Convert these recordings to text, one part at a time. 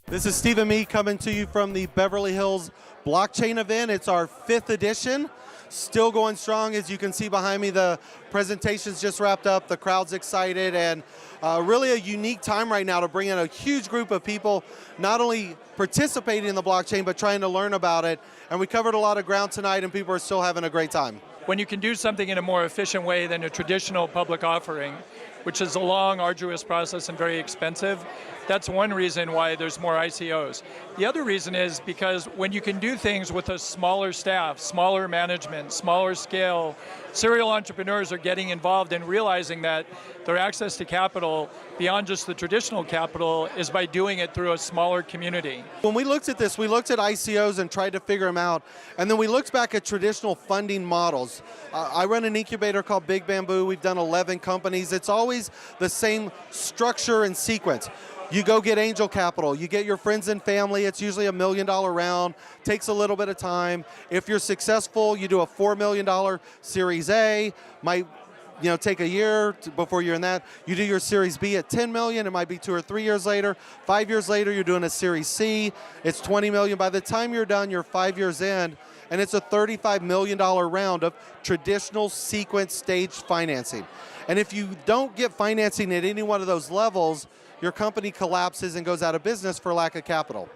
This is Stephen Meade coming to you from the Beverly Hills Blockchain event. It's our 5th edition. Still going strong. As you can see behind me, the presentation's just wrapped up. The crowd's excited, and really a unique time right now to bring in a huge group of people, not only participating in the blockchain, but trying to learn about it. And we covered a lot of ground tonight, and people are still having a great time. When you can do something in a more efficient way than a traditional public offering, which is a long, arduous process and very expensive, that's one reason why there's more ICOs. The other reason is because when you can do things with a smaller staff, smaller management, smaller scale, serial entrepreneurs are getting involved and realizing that their access to capital beyond just the traditional capital is by doing it through a smaller community. When we looked at this, we looked at ICOs and tried to figure them out, and then we looked back at traditional funding models. I run an incubator called Big Bamboo. We've done 11 companies. It's always the same structure and sequence. You go get angel capital, you get your friends and family, it's usually $1 million round, takes a little bit of time. If you're successful, you do a $4 million Series A, might take a year before you're in that. You do your Series B at 10 million, it might be 2 or 3 years later. 5 years later, you're doing a Series C, it's 20 million. By the time you're done, you're 5 years in, and it's a $35 million round of traditional sequence stage financing. And if you don't get financing at any one of those levels, your company collapses and goes out of business for lack of capital.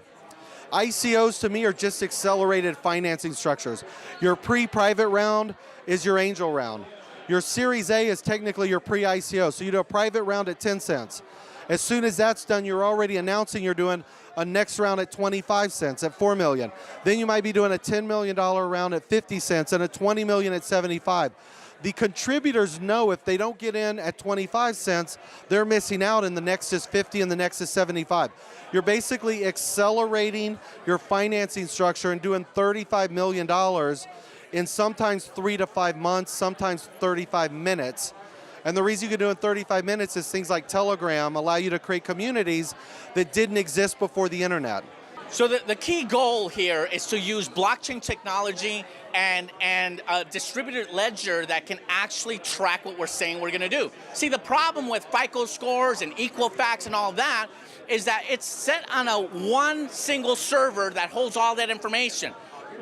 ICOs to me are just accelerated financing structures. Your pre-private round is your angel round. Your Series A is technically your pre-ICO, so you do a private round at 10 cents. As soon as that's done, you're already announcing you're doing a next round at 25 cents at 4 million. Then you might be doing a $10 million round at 50 cents and a 20 million at 75. The contributors know if they don't get in at 25 cents, they're missing out, and the next is 50 and the next is 75. You're basically accelerating your financing structure and doing $35 million in sometimes 3 to 5 months, sometimes 35 minutes. And the reason you can do it in 35 minutes is things like Telegram allow you to create communities that didn't exist before the internet. So the key goal here is to use blockchain technology and a distributed ledger that can actually track what we're saying we're going to do. See, the problem with FICO scores and Equifax and all of that is that it's set on one single server that holds all that information.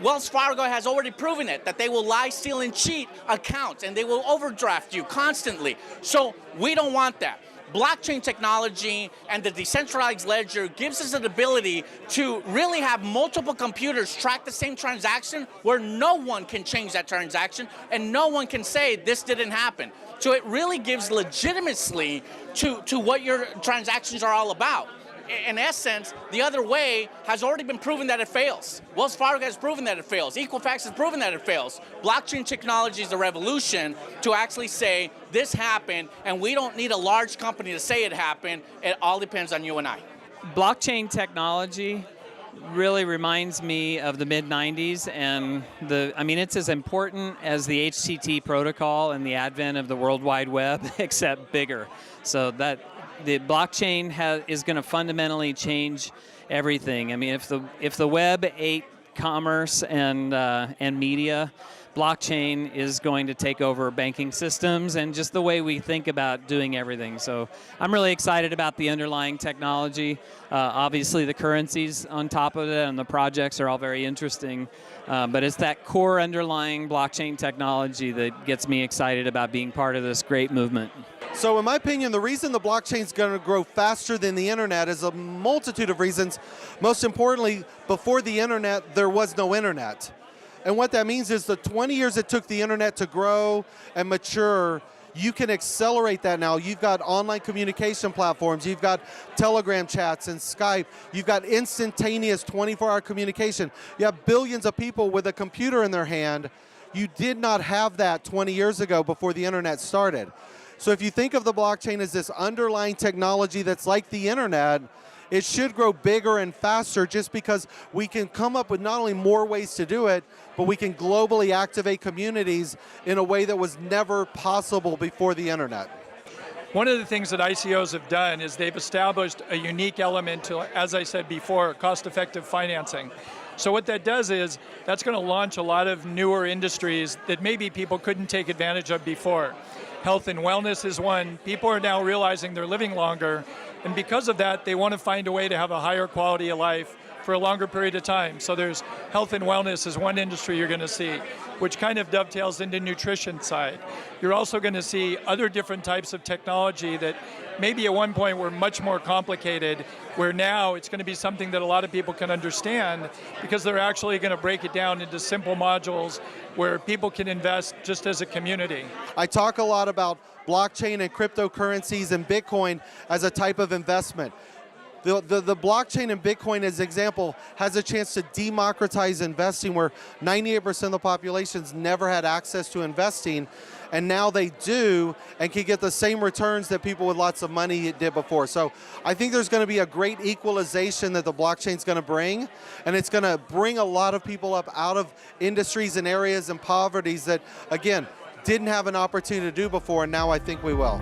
Wells Fargo has already proven it, that they will lie, steal, and cheat accounts, and they will overdraft you constantly. So we don't want that. Blockchain technology and the decentralized ledger gives us an ability to really have multiple computers track the same transaction where no one can change that transaction and no one can say this didn't happen. So it really gives legitimacy to what your transactions are all about. In essence, the other way has already been proven that it fails. Wells Fargo has proven that it fails. Equifax has proven that it fails. Blockchain technology is the revolution to actually say this happened, and we don't need a large company to say it happened. It all depends on you and I. Blockchain technology really reminds me of the mid-90s, and it's as important as the HTTP protocol and the advent of the World Wide Web, except bigger. So that the blockchain is going to fundamentally change everything. I mean, if the web ate commerce and media, blockchain is going to take over banking systems and just the way we think about doing everything. So I'm really excited about the underlying technology. Obviously, the currencies on top of it and the projects are all very interesting. But it's that core underlying blockchain technology that gets me excited about being part of this great movement. So in my opinion, the reason the blockchain is going to grow faster than the internet is a multitude of reasons. Most importantly, before the internet, there was no internet. And what that means is the 20 years it took the internet to grow and mature, you can accelerate that now. You've got online communication platforms, you've got Telegram chats and Skype, you've got instantaneous 24-hour communication. You have billions of people with a computer in their hand. You did not have that 20 years ago before the internet started. So if you think of the blockchain as this underlying technology that's like the internet, it should grow bigger and faster just because we can come up with not only more ways to do it, but we can globally activate communities in a way that was never possible before the internet. One of the things that ICOs have done is they've established a unique element to, as I said before, cost-effective financing. So what that does is, that's going to launch a lot of newer industries that maybe people couldn't take advantage of before. Health and wellness is one. People are now realizing they're living longer, And because of that, they want to find a way to have a higher quality of life for a longer period of time. So there's health and wellness is one industry you're going to see, which kind of dovetails into nutrition side. You're also going to see other different types of technology that maybe at one point were much more complicated, where now it's going to be something that a lot of people can understand because they're actually going to break it down into simple modules where people can invest just as a community. I talk a lot about blockchain and cryptocurrencies and Bitcoin as a type of investment. The blockchain and Bitcoin, as an example, has a chance to democratize investing where 98% of the population's never had access to investing, and now they do and can get the same returns that people with lots of money did before. So I think there's going to be a great equalization that the blockchain's going to bring, and it's going to bring a lot of people up out of industries and areas and poverties that, again, didn't have an opportunity to do before, and now I think we will.